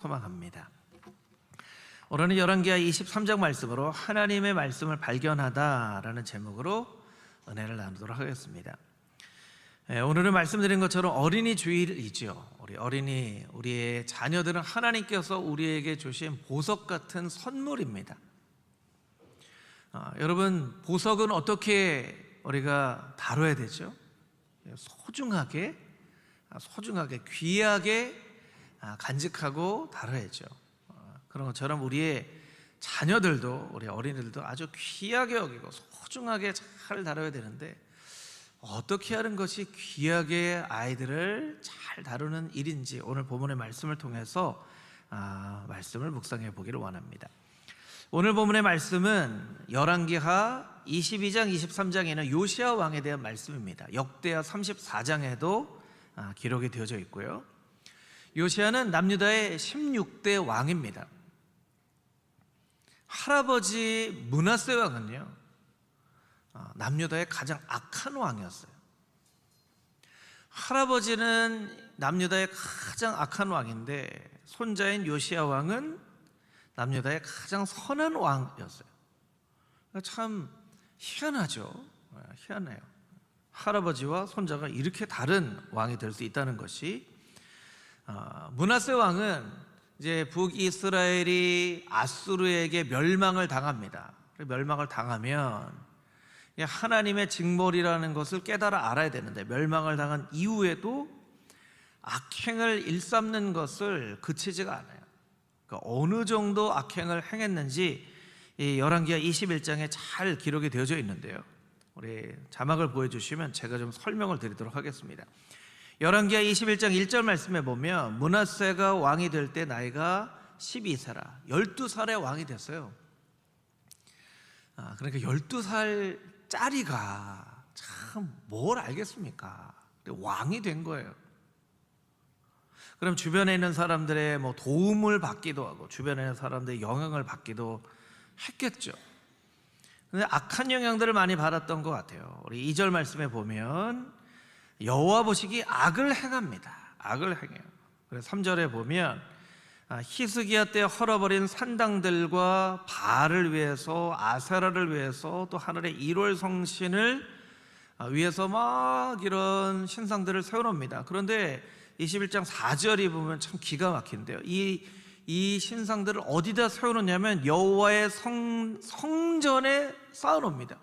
소망합니다. 오늘은 열왕기하 23장 말씀으로 하나님의 말씀을 발견하다라는 제목으로 은혜를 나누도록 하겠습니다. 오늘은 말씀드린 것처럼 어린이 주일이죠. 우리의 자녀들은 하나님께서 우리에게 주신 보석 같은 선물입니다. 여러분, 보석은 어떻게 우리가 다뤄야 되죠? 소중하게 귀하게 간직하고 다뤄야죠. 그런 것처럼 우리의 자녀들도, 우리 어린이들도 아주 귀하게 여기고 소중하게 잘 다뤄야 되는데, 어떻게 하는 것이 귀하게 아이들을 잘 다루는 일인지 오늘 본문의 말씀을 통해서 말씀을 묵상해 보기를 원합니다. 오늘 본문의 말씀은 열왕기하 22장 23장에는 요시야 왕에 대한 말씀입니다. 역대하 34장에도 기록이 되어져 있고요. 요시야는 남유다의 16대 왕입니다. 할아버지 므낫세 왕은요, 남유다의 가장 악한 왕이었어요. 할아버지는 남유다의 가장 악한 왕인데, 손자인 요시야 왕은 남유다의 가장 선한 왕이었어요. 참 희한하죠. 희한해요. 할아버지와 손자가 이렇게 다른 왕이 될 수 있다는 것이. 므낫세 왕은 이제 북이스라엘이 아수르에게 멸망을 당합니다. 멸망을 당하면 하나님의 징벌이라는 것을 깨달아 알아야 되는데, 멸망을 당한 이후에도 악행을 일삼는 것을 그치지가 않아요. 그러니까 어느 정도 악행을 행했는지 이 열왕기하 21장에 잘 기록이 되어져 있는데요. 우리 자막을 보여주시면 제가 좀 설명을 드리도록 하겠습니다. 열왕기하 21장 1절 말씀에 보면 므낫세가 왕이 될 때 나이가 12세라 12살에 왕이 됐어요. 그러니까 12살짜리가 참 뭘 알겠습니까? 왕이 된 거예요. 그럼 주변에 있는 사람들의 도움을 받기도 하고 주변에 있는 사람들의 영향을 받기도 했겠죠. 근데 악한 영향들을 많이 받았던 것 같아요. 우리 2절 말씀에 보면 여호와 보시기 악을 행합니다. 악을 행해요. 그래서 3절에 보면 히스기야 때 헐어버린 산당들과 바알을 위해서, 아세라를 위해서, 또 하늘의 1월 성신을 위해서 막 이런 신상들을 세워놓습니다. 그런데 21장 4절이 보면 참 기가 막힌데요. 이 신상들을 어디다 세워놓냐면 여호와의 성전에 쌓아놓습니다.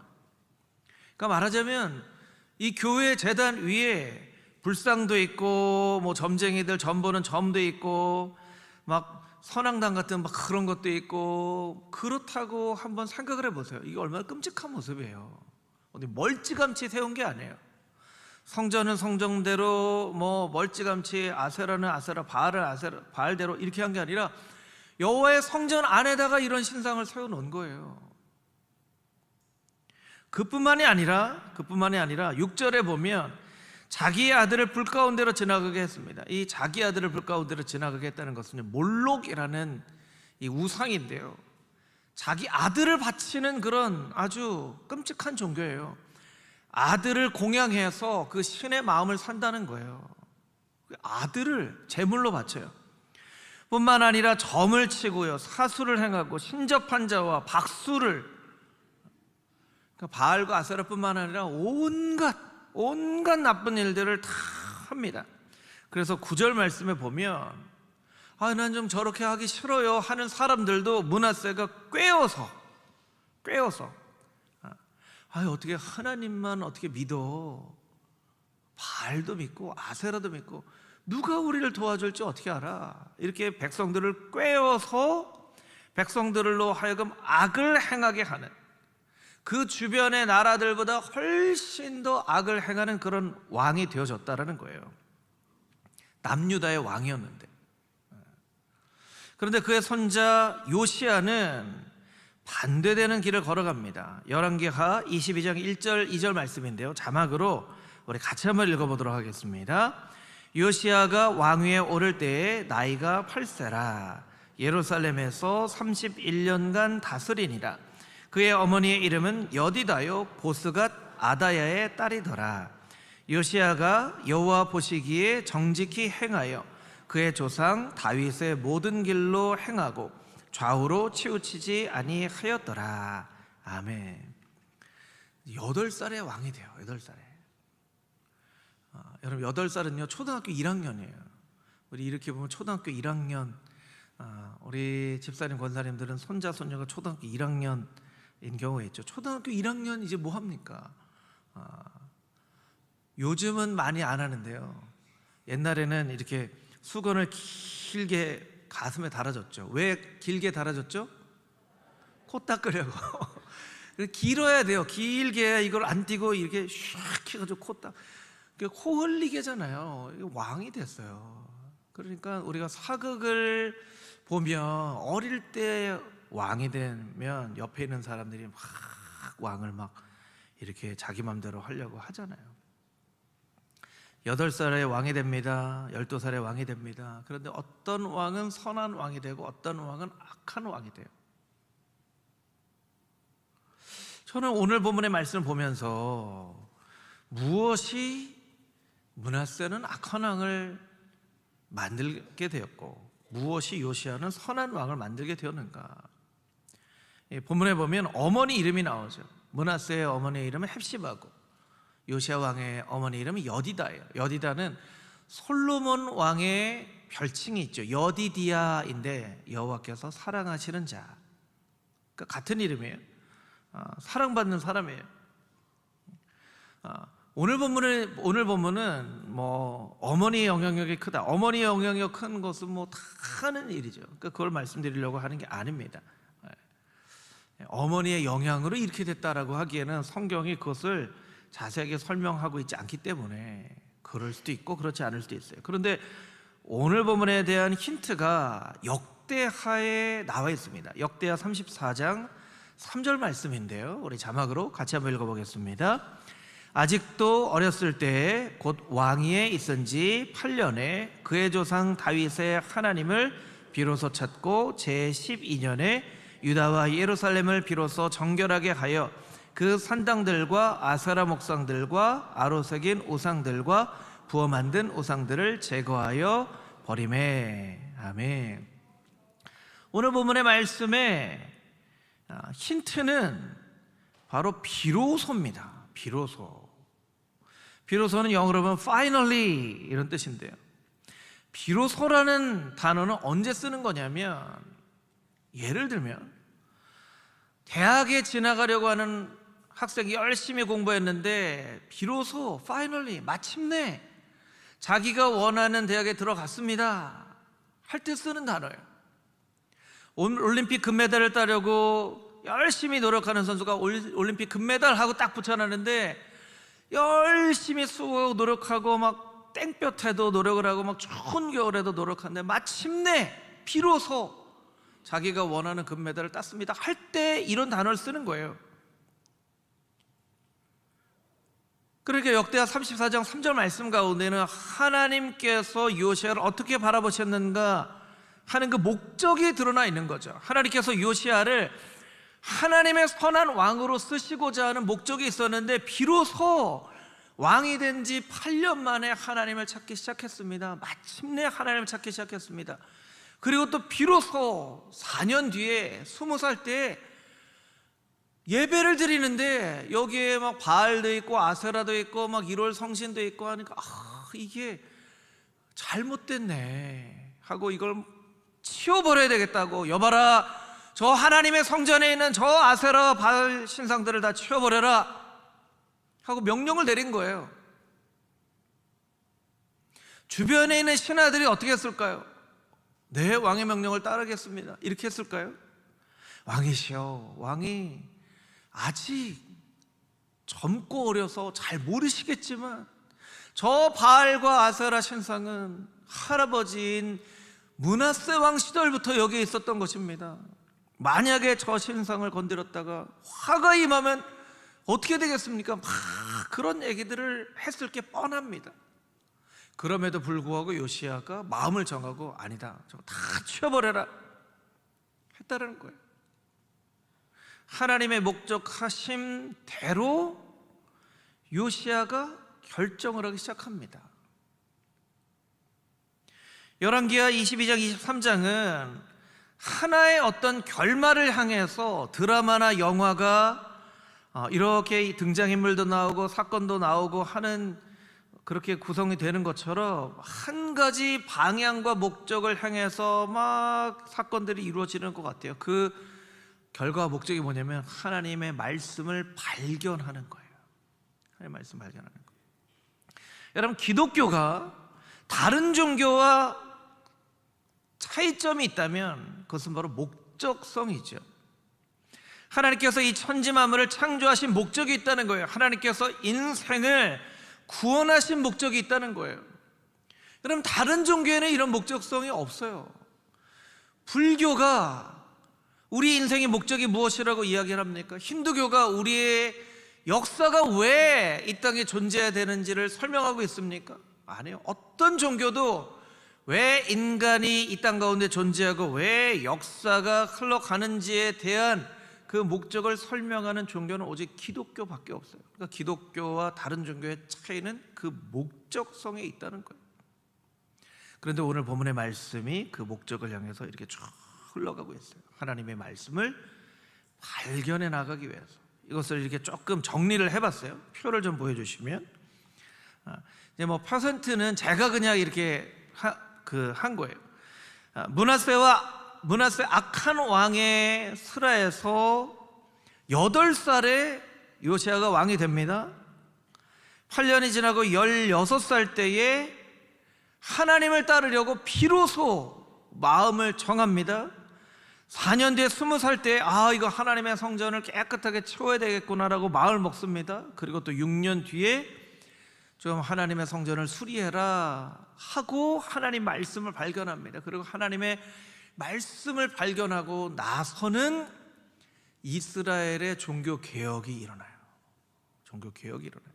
그러니까 말하자면 이 교회 제단 위에 불상도 있고, 점쟁이들 점 보는 점도 있고, 막 선앙당 같은 막 그런 것도 있고, 그렇다고 한번 생각을 해보세요. 이게 얼마나 끔찍한 모습이에요. 어디 멀찌감치 세운 게 아니에요. 성전은 성전대로, 멀찌감치 아세라는 아세라, 바알은 바알대로 이렇게 한 게 아니라 여호와의 성전 안에다가 이런 신상을 세워놓은 거예요. 그뿐만이 아니라 6절에 보면 자기의 아들을 불 가운데로 지나가게 했습니다. 이 자기 아들을 불 가운데로 지나가게 했다는 것은 몰록이라는 이 우상인데요, 자기 아들을 바치는 그런 아주 끔찍한 종교예요. 아들을 공양해서 그 신의 마음을 산다는 거예요. 아들을 제물로 바쳐요. 뿐만 아니라 점을 치고요, 사수를 행하고 신접한 자와 박수를, 바알과 아세라뿐만 아니라 온갖 나쁜 일들을 다 합니다. 그래서 9절 말씀에 보면 난 좀 저렇게 하기 싫어요 하는 사람들도 므낫세가 꿰어서 어떻게 하나님만 어떻게 믿어, 바알도 믿고 아세라도 믿고 누가 우리를 도와줄지 어떻게 알아, 이렇게 백성들을 꿰어서 백성들로 하여금 악을 행하게 하는, 그 주변의 나라들보다 훨씬 더 악을 행하는 그런 왕이 되어졌다는 거예요. 남유다의 왕이었는데. 그런데 그의 손자 요시야는 반대되는 길을 걸어갑니다. 열왕기하 22장 1절 2절 말씀인데요, 자막으로 우리 같이 한번 읽어보도록 하겠습니다. 요시야가 왕위에 오를 때에 나이가 8세라 예루살렘에서 31년간 다스리니라. 그의 어머니의 이름은 여디다요 보스갓 아다야의 딸이더라. 요시야가 여호와 보시기에 정직히 행하여 그의 조상 다윗의 모든 길로 행하고 좌우로 치우치지 아니하였더라. 아멘. 8살에 왕이 돼요. 8살에. 여러분 8살은요 초등학교 1학년이에요. 우리 이렇게 보면 초등학교 1학년, 우리 집사님 권사님들은 손자 손녀가 초등학교 1학년인 경우가 있죠. 초등학교 1학년 이제 뭐 합니까? 요즘은 많이 안 하는데요, 옛날에는 이렇게 수건을 길게 가슴에 달아줬죠. 왜 길게 달아줬죠? 코 닦으려고. 길어야 돼요. 길게 이걸 안 띄고 이렇게 슉 해가지고 코 닦. 코 흘리게잖아요. 왕이 됐어요. 그러니까 우리가 사극을 보면 어릴 때 왕이 되면 옆에 있는 사람들이 막 왕을 막 이렇게 자기 맘대로 하려고 하잖아요. 8살에 왕이 됩니다. 12살에 왕이 됩니다. 그런데 어떤 왕은 선한 왕이 되고 어떤 왕은 악한 왕이 돼요. 저는 오늘 본문의 말씀을 보면서 무엇이 므낫세는 악한 왕을 만들게 되었고 무엇이 요시야는 선한 왕을 만들게 되었는가? 본문에 보면 어머니 이름이 나오죠. 므낫세의 어머니의 이름은 헵시바고 요시야 왕의 어머니 이름은 여디다예요. 여디다는 솔로몬 왕의 별칭이 있죠. 여디디아인데 여호와께서 사랑하시는 자. 그러니까 같은 이름이에요. 사랑받는 사람이에요. 오늘 본문은 뭐 어머니의 영향력이 크다, 어머니의 영향력 큰 것은 뭐 다 하는 일이죠. 그러니까 그걸 말씀드리려고 하는 게 아닙니다. 어머니의 영향으로 이렇게 됐다라고 하기에는 성경이 그것을 자세하게 설명하고 있지 않기 때문에 그럴 수도 있고 그렇지 않을 수도 있어요. 그런데 오늘 본문에 대한 힌트가 역대하에 나와 있습니다. 역대하 34장 3절 말씀인데요, 우리 자막으로 같이 한번 읽어보겠습니다. 아직도 어렸을 때 곧 왕위에 있은 지 8년에 그의 조상 다윗의 하나님을 비로소 찾고 제12년에 유다와 예루살렘을 비로소 정결하게 하여 그 산당들과 아세라 목상들과 아로새긴 우상들과 부어 만든 우상들을 제거하여 버리매. 아멘. 오늘 본문의 말씀에 힌트는 바로 비로소입니다. 비로소는 영어로 보면 finally 이런 뜻인데요, 비로소라는 단어는 언제 쓰는 거냐면, 예를 들면 대학에 지나가려고 하는 학생이 열심히 공부했는데 비로소 finally 마침내 자기가 원하는 대학에 들어갔습니다 할 때 쓰는 단어예요. 올림픽 금메달을 따려고 열심히 노력하는 선수가 올림픽 금메달 하고 딱 붙여놨는데 열심히 수고하고 노력하고 막 땡볕에도 노력을 하고 막 추운 겨울에도 노력하는데 마침내 비로소 자기가 원하는 금메달을 땄습니다 할 때 이런 단어를 쓰는 거예요. 그러니까 역대하 34장 3절 말씀 가운데는 하나님께서 요시야를 어떻게 바라보셨는가 하는 그 목적이 드러나 있는 거죠. 하나님께서 요시야를 하나님의 선한 왕으로 쓰시고자 하는 목적이 있었는데 비로소 왕이 된 지 8년 만에 하나님을 찾기 시작했습니다. 마침내 하나님을 찾기 시작했습니다. 그리고 또 비로소 4년 뒤에 20살 때 예배를 드리는데 여기에 막 바알도 있고 아세라도 있고 막 1월 성신도 있고 하니까 이게 잘못됐네 하고 이걸 치워버려야 되겠다고, 여봐라 저 하나님의 성전에 있는 저 아세라 바알 신상들을 다 치워버려라 하고 명령을 내린 거예요. 주변에 있는 신하들이 어떻게 했을까요? 네, 왕의 명령을 따르겠습니다 이렇게 했을까요? 왕이시여, 왕이 아직 젊고 어려서 잘 모르시겠지만 저 바알과 아세라 신상은 할아버지인 므낫세 왕 시절부터 여기에 있었던 것입니다. 만약에 저 신상을 건드렸다가 화가 임하면 어떻게 되겠습니까? 막 그런 얘기들을 했을 게 뻔합니다. 그럼에도 불구하고 요시야가 마음을 정하고 아니다, 저거 다 치워버려라 했다는 거예요. 하나님의 목적하심대로 요시야가 결정을 하기 시작합니다. 열왕기하 22장 23장은 하나의 어떤 결말을 향해서 드라마나 영화가 이렇게 등장인물도 나오고 사건도 나오고 하는, 그렇게 구성이 되는 것처럼 한 가지 방향과 목적을 향해서 막 사건들이 이루어지는 것 같아요. 그 결과와 목적이 뭐냐면 하나님의 말씀을 발견하는 거예요. 하나님의 말씀 발견하는 거예요. 여러분, 기독교가 다른 종교와 차이점이 있다면 그것은 바로 목적성이죠. 하나님께서 이 천지 만물을 창조하신 목적이 있다는 거예요. 하나님께서 인생을 구원하신 목적이 있다는 거예요. 여러분, 다른 종교에는 이런 목적성이 없어요. 불교가 우리 인생의 목적이 무엇이라고 이야기를 합니까? 힌두교가 우리의 역사가 왜 이 땅에 존재해야 되는지를 설명하고 있습니까? 아니에요. 어떤 종교도 왜 인간이 이 땅 가운데 존재하고 왜 역사가 흘러가는지에 대한 그 목적을 설명하는 종교는 오직 기독교밖에 없어요. 그러니까 기독교와 다른 종교의 차이는 그 목적성에 있다는 거예요. 그런데 오늘 본문의 말씀이 그 목적을 향해서 이렇게 쭉 흘러가고 있어요. 하나님의 말씀을 발견해 나가기 위해서. 이것을 이렇게 조금 정리를 해봤어요. 표를 좀 보여주시면, 이제 뭐 퍼센트는 제가 그냥 이렇게 한 거예요. 므낫세 악한 왕의 슬하에서 8살에 요시야가 왕이 됩니다. 8년이 지나고 16살 때에 하나님을 따르려고 비로소 마음을 정합니다. 4년 뒤에 20살 때 이거 하나님의 성전을 깨끗하게 채워야 되겠구나라고 마음을 먹습니다. 그리고 또 6년 뒤에 좀 하나님의 성전을 수리해라 하고 하나님 말씀을 발견합니다. 그리고 하나님의 말씀을 발견하고 나서는 이스라엘의 종교 개혁이 일어나요. 종교 개혁이 일어나요.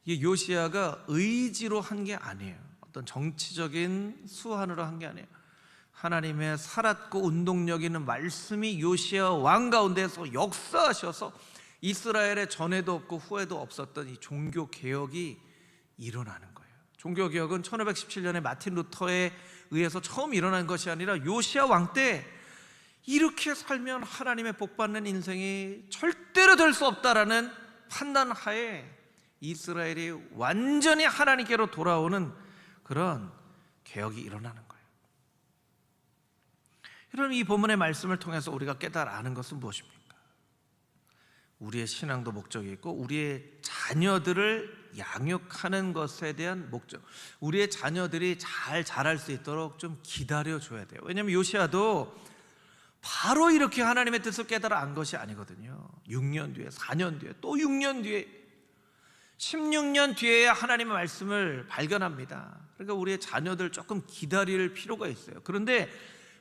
이게 요시야가 의지로 한 게 아니에요. 어떤 정치적인 수완으로 한 게 아니에요. 하나님의 살았고 운동력 있는 말씀이 요시야 왕 가운데서 역사하셔서 이스라엘의 전에도 없고 후에도 없었던 이 종교 개혁이 일어나는 거예요. 종교 개혁은 1517년에 마틴 루터에 의해서 처음 일어난 것이 아니라 요시야 왕 때 이렇게 살면 하나님의 복받는 인생이 절대로 될 수 없다라는 판단하에 이스라엘이 완전히 하나님께로 돌아오는 그런 개혁이 일어나는 거예요. 여러분, 이 본문의 말씀을 통해서 우리가 깨달아 아는 것은 무엇입니까? 우리의 신앙도 목적이 있고 우리의 자녀들을 양육하는 것에 대한 목적, 우리의 자녀들이 잘 자랄 수 있도록 좀 기다려줘야 돼요. 왜냐하면 요시야도 바로 이렇게 하나님의 뜻을 깨달아 안 것이 아니거든요. 6년 뒤에, 4년 뒤에, 또 6년 뒤에, 16년 뒤에 하나님의 말씀을 발견합니다. 그러니까 우리의 자녀들 조금 기다릴 필요가 있어요. 그런데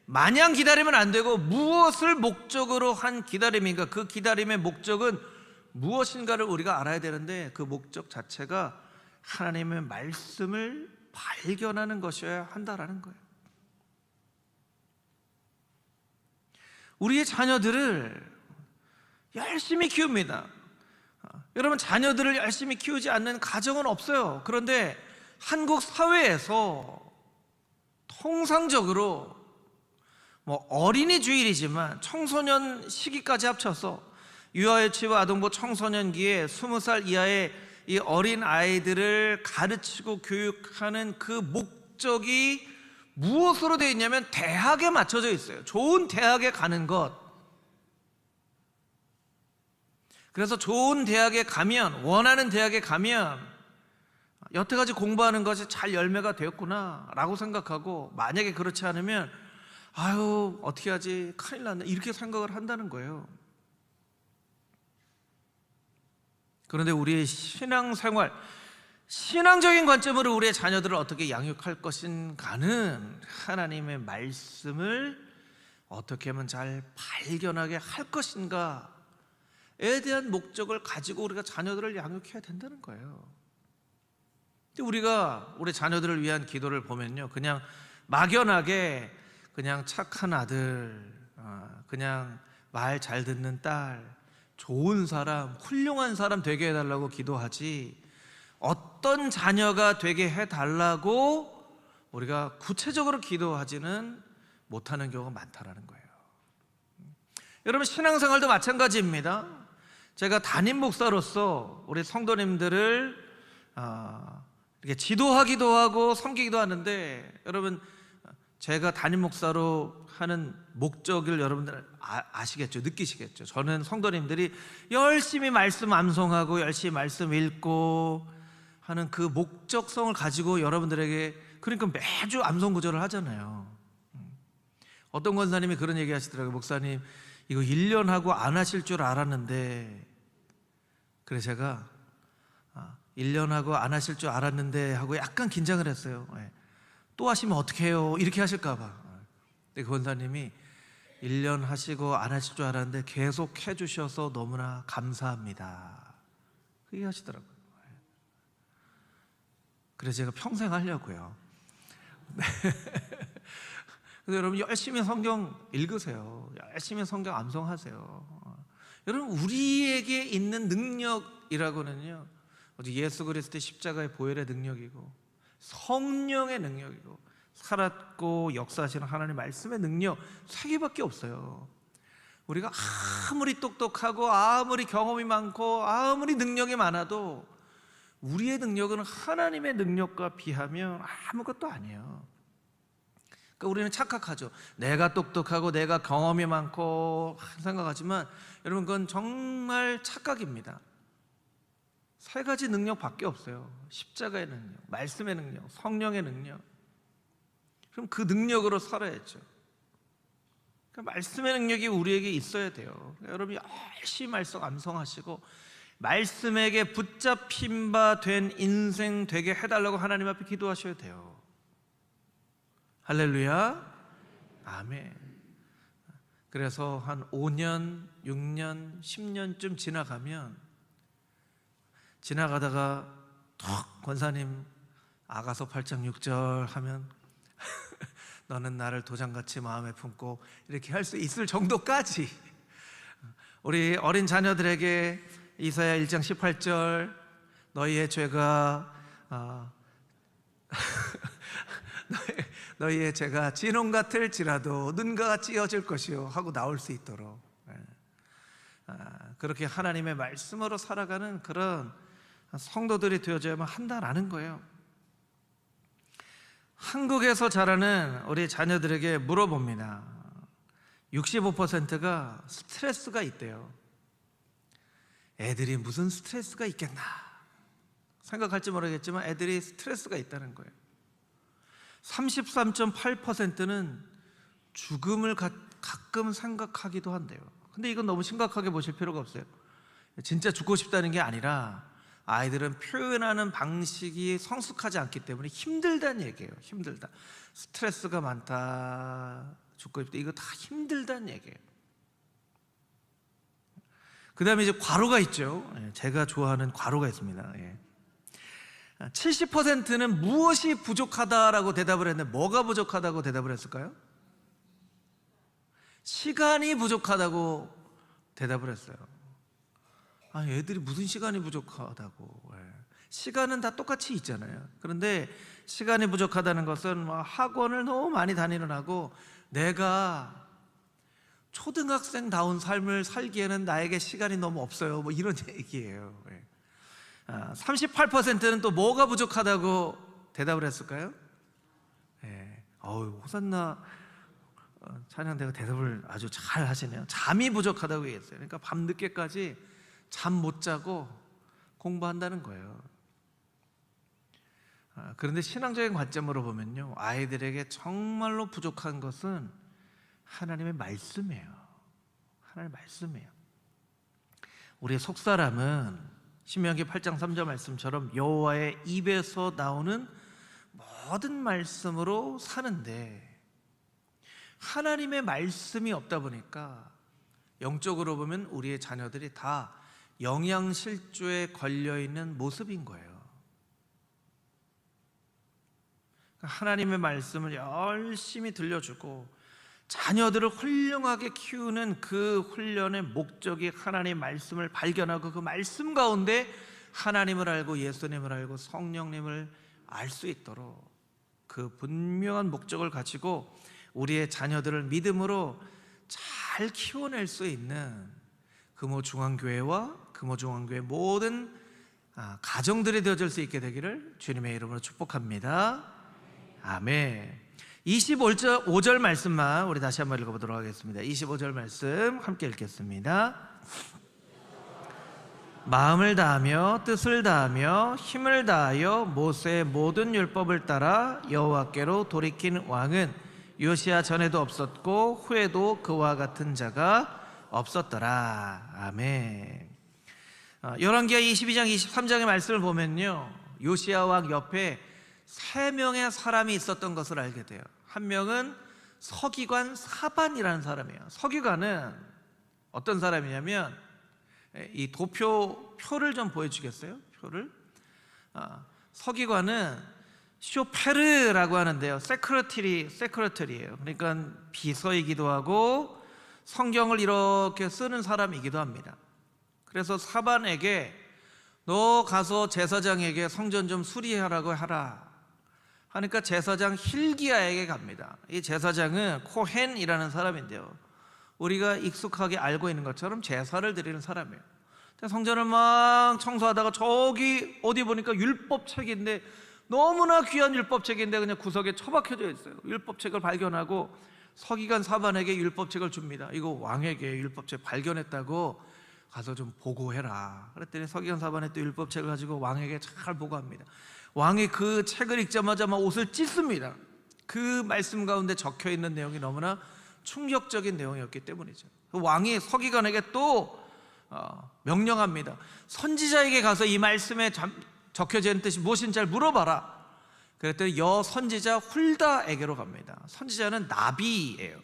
마냥 기다리면 안 되고 무엇을 목적으로 한 기다림인가, 그 기다림의 목적은 무엇인가를 우리가 알아야 되는데 그 목적 자체가 하나님의 말씀을 발견하는 것이어야 한다라는 거예요. 우리의 자녀들을 열심히 키웁니다. 여러분, 자녀들을 열심히 키우지 않는 가정은 없어요. 그런데 한국 사회에서 통상적으로 어린이 주일이지만 청소년 시기까지 합쳐서 유아유치와 아동부 청소년기에 20살 이하의 이 어린 아이들을 가르치고 교육하는 그 목적이 무엇으로 되어 있냐면 대학에 맞춰져 있어요. 좋은 대학에 가는 것. 그래서 좋은 대학에 가면, 원하는 대학에 가면 여태까지 공부하는 것이 잘 열매가 되었구나 라고 생각하고, 만약에 그렇지 않으면 어떻게 하지, 큰일 났네, 이렇게 생각을 한다는 거예요. 그런데 우리의 신앙생활, 신앙적인 관점으로 우리의 자녀들을 어떻게 양육할 것인가는 하나님의 말씀을 어떻게 하면 잘 발견하게 할 것인가에 대한 목적을 가지고 우리가 자녀들을 양육해야 된다는 거예요. 근데 우리가 우리 자녀들을 위한 기도를 보면요, 그냥 막연하게 그냥 착한 아들, 그냥 말 잘 듣는 딸, 좋은 사람, 훌륭한 사람 되게 해달라고 기도하지, 어떤 자녀가 되게 해달라고 우리가 구체적으로 기도하지는 못하는 경우가 많다라는 거예요. 여러분, 신앙생활도 마찬가지입니다. 제가 담임 목사로서 우리 성도님들을 이렇게 지도하기도 하고 섬기기도 하는데, 여러분, 제가 담임 목사로 하는 목적을 여러분들 아시겠죠? 느끼시겠죠? 저는 성도님들이 열심히 말씀 암송하고 열심히 말씀 읽고 하는 그 목적성을 가지고 여러분들에게, 그러니까 매주 암송 구절을 하잖아요. 어떤 권사님이 그런 얘기 하시더라고요. 목사님, 이거 1년 하고 안 하실 줄 알았는데, 그래서 제가 1년 하고 안 하실 줄 알았는데 하고 약간 긴장을 했어요. 또 하시면 어떡해요? 이렇게 하실까 봐. 근데 그 권사님이 1년 하시고 안 하실 줄 알았는데 계속 해주셔서 너무나 감사합니다, 그 얘기 하시더라고요. 그래서 제가 평생 하려고요. 근데 여러분, 열심히 성경 읽으세요. 열심히 성경 암송하세요. 여러분, 우리에게 있는 능력이라고는요, 예수 그리스도의 십자가의 보혈의 능력이고 성령의 능력이고 살았고 역사하시는 하나님의 말씀의 능력, 세 개밖에 없어요. 우리가 아무리 똑똑하고 아무리 경험이 많고 아무리 능력이 많아도 우리의 능력은 하나님의 능력과 비하면 아무것도 아니에요. 그러니까 우리는 착각하죠. 내가 똑똑하고 내가 경험이 많고 생각하지만, 여러분, 그건 정말 착각입니다. 세 가지 능력밖에 없어요. 십자가의 능력, 말씀의 능력, 성령의 능력. 그럼 그 능력으로 살아야죠. 그러니까 말씀의 능력이 우리에게 있어야 돼요. 그러니까 여러분이 열심히 말씀 암송하시고 말씀에게 붙잡힌 바 된 인생 되게 해달라고 하나님 앞에 기도하셔야 돼요. 할렐루야, 아멘. 그래서 한 5년, 6년, 10년쯤 지나가다가 톡 권사님 아가서 8장 6절 하면 너는 나를 도장같이 마음에 품고 이렇게 할 수 있을 정도까지, 우리 어린 자녀들에게 이사야 1장 18절 너희의 죄가 너희의 죄가 진홍 같을지라도 눈과 같이 이어질 것이요 하고 나올 수 있도록, 그렇게 하나님의 말씀으로 살아가는 그런 성도들이 되어져야만 한다라는 거예요. 한국에서 자라는 우리 자녀들에게 물어봅니다. 65%가 스트레스가 있대요. 애들이 무슨 스트레스가 있겠나 생각할지 모르겠지만 애들이 스트레스가 있다는 거예요. 33.8%는 죽음을 가끔 생각하기도 한대요. 근데 이건 너무 심각하게 보실 필요가 없어요. 진짜 죽고 싶다는 게 아니라 아이들은 표현하는 방식이 성숙하지 않기 때문에 힘들다는 얘기예요. 힘들다, 스트레스가 많다, 죽고 싶다, 이거 다 힘들다는 얘기예요. 그 다음에 이제 과로가 있죠. 제가 좋아하는 과로가 있습니다. 70%는 무엇이 부족하다라고 대답을 했는데, 뭐가 부족하다고 대답을 했을까요? 시간이 부족하다고 대답을 했어요. 애들이 무슨 시간이 부족하다고. 시간은 다 똑같이 있잖아요. 그런데 시간이 부족하다는 것은 학원을 너무 많이 다니는 하고 내가 초등학생다운 삶을 살기에는 나에게 시간이 너무 없어요, 뭐 이런 얘기예요. 38%는 또 뭐가 부족하다고 대답을 했을까요? 호산나 찬양대가 대답을 아주 잘 하시네요. 잠이 부족하다고 얘기했어요. 그러니까 밤늦게까지 잠 못 자고 공부한다는 거예요. 그런데 신앙적인 관점으로 보면요, 아이들에게 정말로 부족한 것은 하나님의 말씀이에요. 하나님의 말씀이에요. 우리의 속사람은 신명기 8장 3절 말씀처럼 여호와의 입에서 나오는 모든 말씀으로 사는데, 하나님의 말씀이 없다 보니까 영적으로 보면 우리의 자녀들이 다 영양실조에 걸려있는 모습인 거예요. 하나님의 말씀을 열심히 들려주고 자녀들을 훌륭하게 키우는 그 훈련의 목적이 하나님의 말씀을 발견하고 그 말씀 가운데 하나님을 알고 예수님을 알고 성령님을 알 수 있도록 그 분명한 목적을 가지고 우리의 자녀들을 믿음으로 잘 키워낼 수 있는 금호중앙교회와 금호중앙교회 모든 가정들이 되어질 수 있게 되기를 주님의 이름으로 축복합니다. 아멘. 25절 말씀만 우리 다시 한번 읽어보도록 하겠습니다. 25절 말씀 함께 읽겠습니다. 마음을 다하며 뜻을 다하며 힘을 다하여 모세의 모든 율법을 따라 여호와께로 돌이킨 왕은 요시야 전에도 없었고 후에도 그와 같은 자가 없었더라. 아멘. 열왕기하 22장 23장의 말씀을 보면요, 요시야 왕 옆에 3명의 사람이 있었던 것을 알게 돼요. 한 명은 서기관 사반이라는 사람이에요. 서기관은 어떤 사람이냐면, 이 표를 좀 보여주겠어요? 표를. 서기관은 쇼페르라고 하는데요, 세크레터리예요. 그러니까 비서이기도 하고 성경을 이렇게 쓰는 사람이기도 합니다. 그래서 사반에게 너 가서 제사장에게 성전 좀 수리하라고 하라 하니까 제사장 힐기야에게 갑니다. 이 제사장은 코헨이라는 사람인데요, 우리가 익숙하게 알고 있는 것처럼 제사를 드리는 사람이에요. 성전을 막 청소하다가 저기 어디 보니까 율법책인데, 너무나 귀한 율법책인데 그냥 구석에 처박혀져 있어요. 율법책을 발견하고 서기관 사반에게 율법책을 줍니다. 이거 왕에게 율법책 발견했다고 가서 좀 보고해라. 그랬더니 서기관 사반이 또 율법책을 가지고 왕에게 잘 보고합니다. 왕이 그 책을 읽자마자 막 옷을 찢습니다. 그 말씀 가운데 적혀있는 내용이 너무나 충격적인 내용이었기 때문이죠. 왕이 서기관에게 또 명령합니다. 선지자에게 가서 이 말씀에 적혀져 있는 뜻이 무엇인지 잘 물어봐라. 그랬더니 여선지자 훌다에게로 갑니다. 선지자는 나비예요.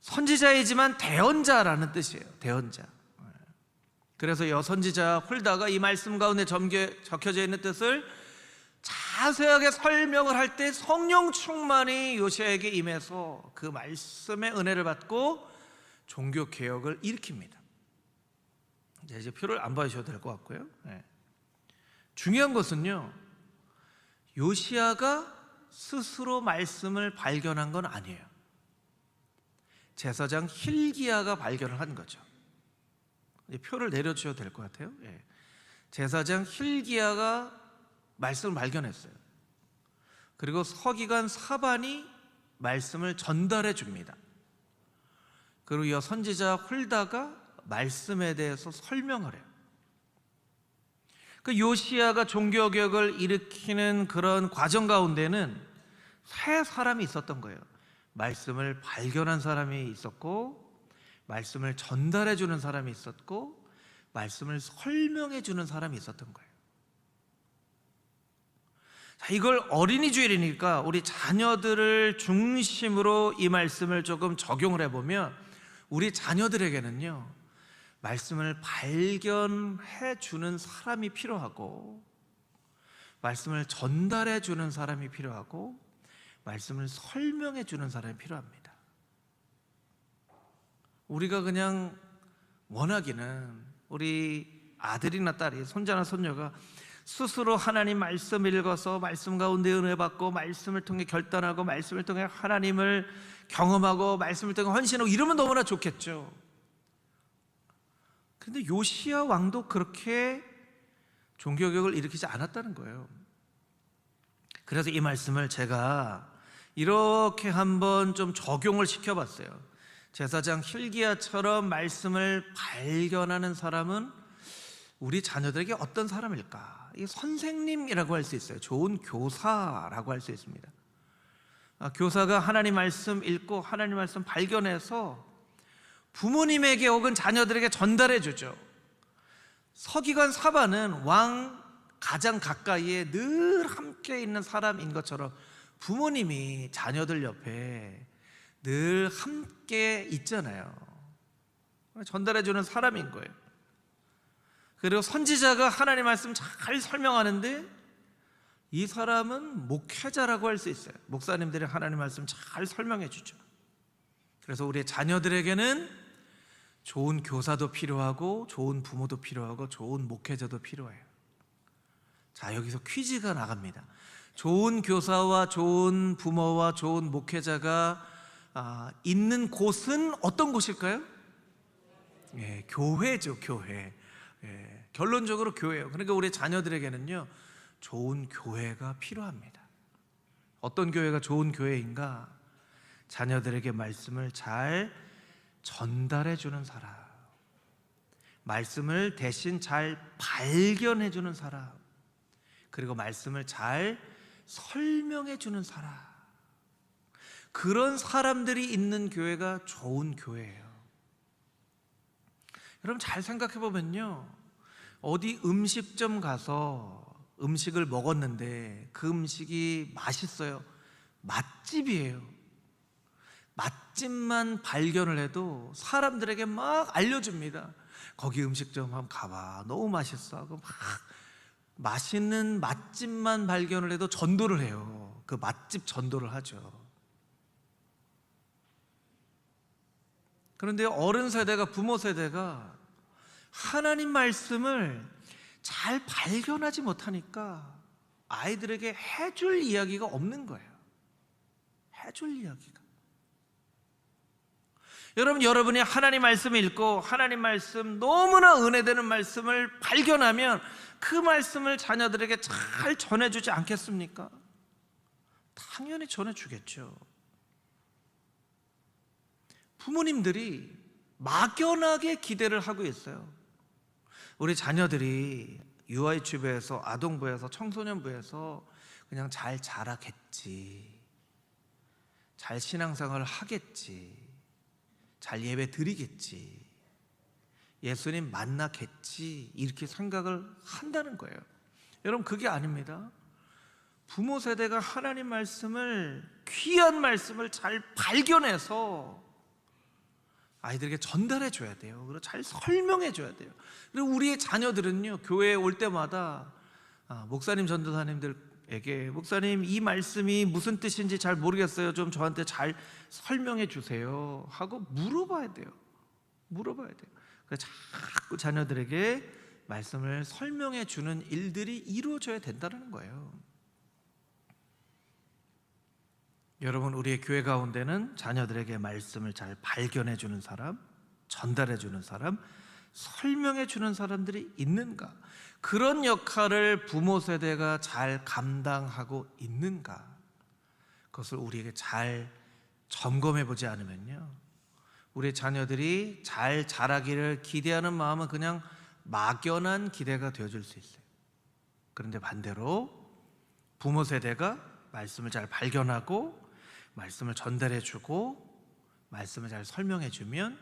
선지자이지만 대언자라는 뜻이에요. 대언자. 그래서 여선지자 훌다가 이 말씀 가운데 적혀져 있는 뜻을 자세하게 설명을 할 때 성령 충만이 요시야에게 임해서 그 말씀의 은혜를 받고 종교 개혁을 일으킵니다. 이제 표를 안 봐주셔도 될 것 같고요. 중요한 것은요, 요시야가 스스로 말씀을 발견한 건 아니에요. 제사장 힐기야가 발견을 한 거죠. 표를 내려주셔도 될 것 같아요. 제사장 힐기야가 말씀을 발견했어요. 그리고 서기관 사반이 말씀을 전달해 줍니다. 그리고 이 선지자 훌다가 말씀에 대해서 설명을 해요. 그 요시야가 종교개혁을 일으키는 그런 과정 가운데는 세 사람이 있었던 거예요. 말씀을 발견한 사람이 있었고, 말씀을 전달해 주는 사람이 있었고, 말씀을 설명해 주는 사람이 있었던 거예요. 자, 이걸 어린이 주일이니까 우리 자녀들을 중심으로 이 말씀을 조금 적용을 해보면, 우리 자녀들에게는요, 말씀을 발견해 주는 사람이 필요하고, 말씀을 전달해 주는 사람이 필요하고, 말씀을 설명해 주는 사람이 필요합니다. 우리가 그냥 원하기는 우리 아들이나 딸이, 손자나 손녀가 스스로 하나님 말씀 읽어서 말씀 가운데 은혜 받고, 말씀을 통해 결단하고, 말씀을 통해 하나님을 경험하고, 말씀을 통해 헌신하고, 이러면 너무나 좋겠죠. 그런데 요시야 왕도 그렇게 종교개혁을 일으키지 않았다는 거예요. 그래서 이 말씀을 제가 이렇게 한번 좀 적용을 시켜봤어요. 제사장 힐기야처럼 말씀을 발견하는 사람은 우리 자녀들에게 어떤 사람일까? 이 선생님이라고 할 수 있어요. 좋은 교사라고 할 수 있습니다. 교사가 하나님 말씀 읽고 하나님 말씀 발견해서 부모님에게 혹은 자녀들에게 전달해 주죠. 서기관 사반은 왕 가장 가까이에 늘 함께 있는 사람인 것처럼 부모님이 자녀들 옆에 늘 함께 있잖아요. 전달해 주는 사람인 거예요. 그리고 선지자가 하나님 말씀 잘 설명하는데, 이 사람은 목회자라고 할 수 있어요. 목사님들이 하나님 말씀 잘 설명해 주죠. 그래서 우리 자녀들에게는 좋은 교사도 필요하고, 좋은 부모도 필요하고, 좋은 목회자도 필요해요. 자, 여기서 퀴즈가 나갑니다. 좋은 교사와 좋은 부모와 좋은 목회자가 있는 곳은 어떤 곳일까요? 예, 교회죠, 교회. 예, 결론적으로 교회예요. 그러니까 우리 자녀들에게는요, 좋은 교회가 필요합니다. 어떤 교회가 좋은 교회인가? 자녀들에게 말씀을 잘 전달해 주는 사람, 말씀을 대신 잘 발견해 주는 사람, 그리고 말씀을 잘 설명해 주는 사람, 그런 사람들이 있는 교회가 좋은 교회예요. 여러분 잘 생각해 보면요, 어디 음식점 가서 음식을 먹었는데 그 음식이 맛있어요. 맛집이에요. 맛집만 발견을 해도 사람들에게 막 알려줍니다. 거기 음식점 한번 가봐, 너무 맛있어 하고 막 맛있는 맛집만 발견을 해도 전도를 해요. 그 맛집 전도를 하죠. 그런데 어른 세대가, 부모 세대가 하나님 말씀을 잘 발견하지 못하니까 아이들에게 해줄 이야기가 없는 거예요. 해줄 이야기가. 여러분이 하나님 말씀을 읽고 하나님 말씀, 너무나 은혜되는 말씀을 발견하면 그 말씀을 자녀들에게 잘 전해주지 않겠습니까? 당연히 전해주겠죠. 부모님들이 막연하게 기대를 하고 있어요. 우리 자녀들이 유아유치부에서, 아동부에서, 청소년부에서 그냥 잘 자라겠지, 잘 신앙생활을 하겠지, 잘 예배 드리겠지, 예수님 만나겠지, 이렇게 생각을 한다는 거예요. 여러분 그게 아닙니다. 부모 세대가 하나님 말씀을, 귀한 말씀을 잘 발견해서 아이들에게 전달해 줘야 돼요. 그리고 잘 설명해 줘야 돼요. 그리고 우리의 자녀들은요, 교회에 올 때마다 목사님, 전도사님들에게 목사님 이 말씀이 무슨 뜻인지 잘 모르겠어요, 좀 저한테 잘 설명해 주세요 하고 물어봐야 돼요. 그래서 자꾸 자녀들에게 말씀을 설명해 주는 일들이 이루어져야 된다는 거예요. 여러분, 우리의 교회 가운데는 자녀들에게 말씀을 잘 발견해 주는 사람, 전달해 주는 사람, 설명해 주는 사람들이 있는가? 그런 역할을 부모 세대가 잘 감당하고 있는가? 그것을 우리에게 잘 점검해 보지 않으면요, 우리 자녀들이 잘 자라기를 기대하는 마음은 그냥 막연한 기대가 되어줄 수 있어요. 그런데 반대로 부모 세대가 말씀을 잘 발견하고 말씀을 전달해 주고 말씀을 잘 설명해 주면,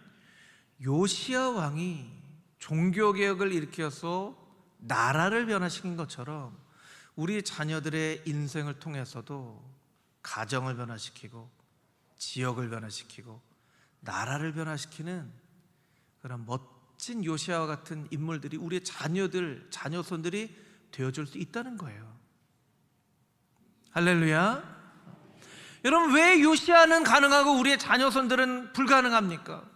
요시야 왕이 종교개혁을 일으켜서 나라를 변화시킨 것처럼 우리 자녀들의 인생을 통해서도 가정을 변화시키고 지역을 변화시키고 나라를 변화시키는 그런 멋진 요시야와 같은 인물들이 우리의 자녀손들이 되어줄 수 있다는 거예요. 할렐루야. 여러분, 왜 요시야는 가능하고 우리의 자녀손들은 불가능합니까?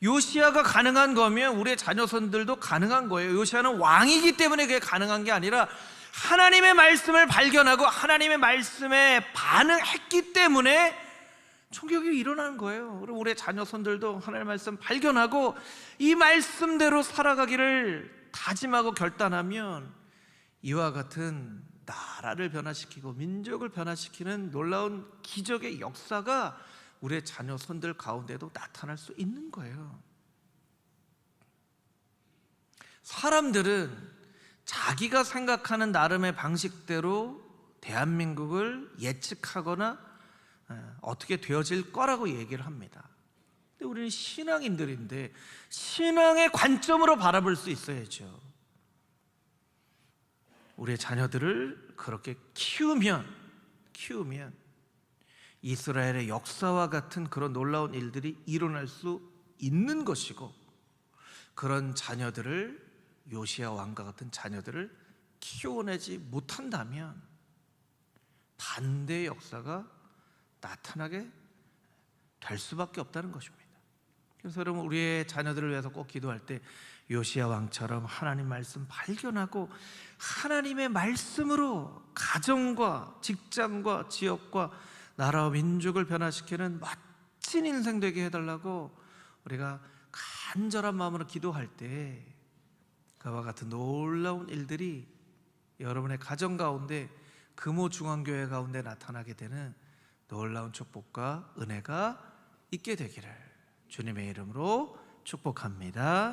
요시야가 가능한 거면 우리의 자녀손들도 가능한 거예요. 요시야는 왕이기 때문에 그게 가능한 게 아니라 하나님의 말씀을 발견하고 하나님의 말씀에 반응했기 때문에 총격이 일어나는 거예요. 그리고 우리의 자녀손들도 하나님의 말씀 발견하고 이 말씀대로 살아가기를 다짐하고 결단하면 이와 같은 나라를 변화시키고 민족을 변화시키는 놀라운 기적의 역사가 우리의 자녀손들 가운데도 나타날 수 있는 거예요. 사람들은 자기가 생각하는 나름의 방식대로 대한민국을 예측하거나 어떻게 되어질 거라고 얘기를 합니다. 근데 우리는 신앙인들인데 신앙의 관점으로 바라볼 수 있어야죠. 우리의 자녀들을 그렇게 키우면 이스라엘의 역사와 같은 그런 놀라운 일들이 일어날 수 있는 것이고, 그런 자녀들을, 요시야 왕과 같은 자녀들을 키워내지 못한다면 반대의 역사가 나타나게 될 수밖에 없다는 것입니다. 그래서 여러분, 우리의 자녀들을 위해서 꼭 기도할 때 요시야 왕처럼 하나님 말씀 발견하고 하나님의 말씀으로 가정과 직장과 지역과 나라와 민족을 변화시키는 멋진 인생 되게 해달라고 우리가 간절한 마음으로 기도할 때 그와 같은 놀라운 일들이 여러분의 가정 가운데, 금호중앙교회 가운데 나타나게 되는 놀라운 축복과 은혜가 있게 되기를 주님의 이름으로 축복합니다.